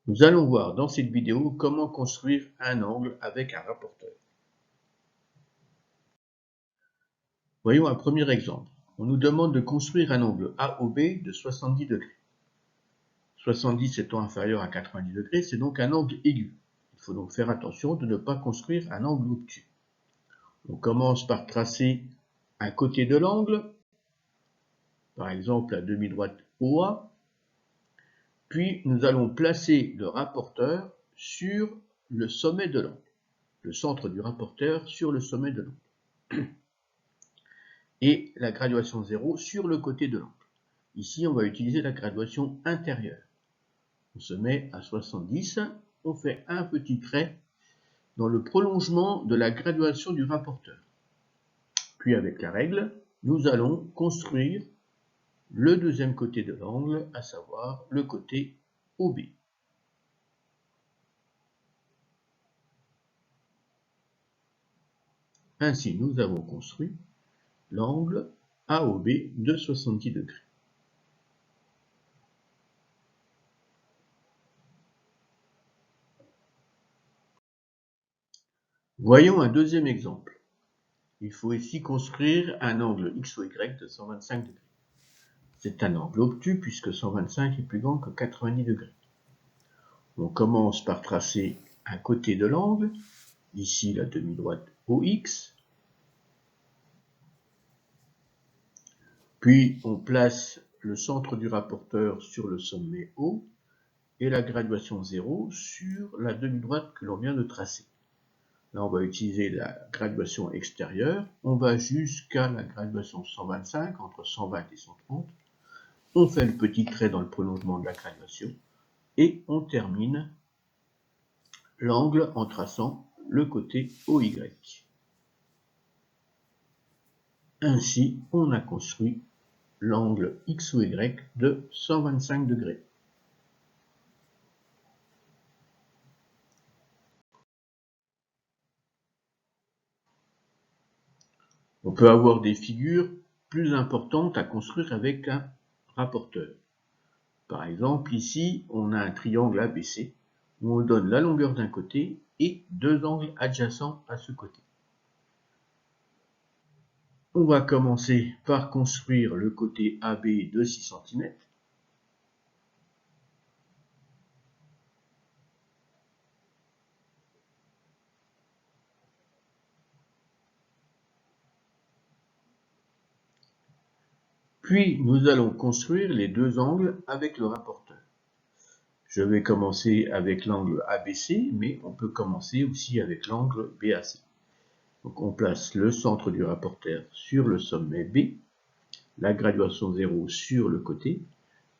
Nous allons voir dans cette vidéo comment construire un angle avec un rapporteur. Voyons un premier exemple. On nous demande de construire un angle AOB de 70 degrés. 70 étant inférieur à 90 degrés, c'est donc un angle aigu. Il faut donc faire attention de ne pas construire un angle obtus. On commence par tracer un côté de l'angle, par exemple la demi-droite OA, puis nous allons placer le rapporteur sur le sommet de l'angle, le centre du rapporteur sur le sommet de l'angle, et la graduation 0 sur le côté de l'angle. Ici, on va utiliser la graduation intérieure. On se met à 70, on fait un petit trait dans le prolongement de la graduation du rapporteur. Puis avec la règle, nous allons construire le deuxième côté de l'angle, à savoir le côté OB. Ainsi, nous avons construit l'angle AOB de 70 degrés. Voyons un deuxième exemple. Il faut ici construire un angle X ou Y de 125 degrés. C'est un angle obtus puisque 125 est plus grand que 90 degrés. On commence par tracer un côté de l'angle, ici la demi-droite OX. Puis on place le centre du rapporteur sur le sommet O et la graduation 0 sur la demi-droite que l'on vient de tracer. Là, on va utiliser la graduation extérieure. On va jusqu'à la graduation 125, entre 120 et 130. On fait le petit trait dans le prolongement de la graduation. Et on termine l'angle en traçant le côté OY. Ainsi, on a construit l'angle X ou Y de 125 degrés. On peut avoir des figures plus importantes à construire avec un rapporteur. Par exemple, ici, on a un triangle ABC où on donne la longueur d'un côté et deux angles adjacents à ce côté. On va commencer par construire le côté AB de 6 cm. Puis, nous allons construire les deux angles avec le rapporteur. Je vais commencer avec l'angle ABC, mais on peut commencer aussi avec l'angle BAC. Donc, on place le centre du rapporteur sur le sommet B, la graduation 0 sur le côté,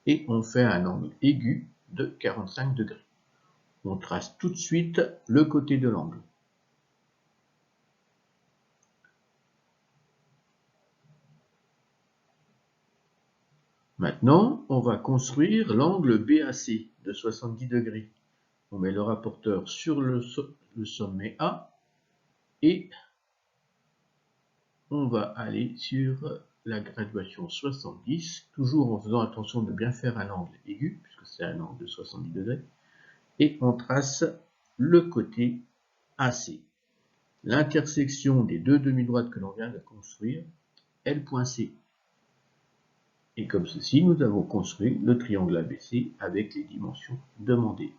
et on fait un angle aigu de 45 degrés. On trace tout de suite le côté de l'angle. Maintenant, on va construire l'angle BAC de 70 degrés. On met le rapporteur sur le sommet A et on va aller sur la graduation 70, toujours en faisant attention de bien faire un angle aigu, puisque c'est un angle de 70 degrés, et on trace le côté AC. L'intersection des deux demi-droites que l'on vient de construire est le point C. Et comme ceci, nous avons construit le triangle ABC avec les dimensions demandées.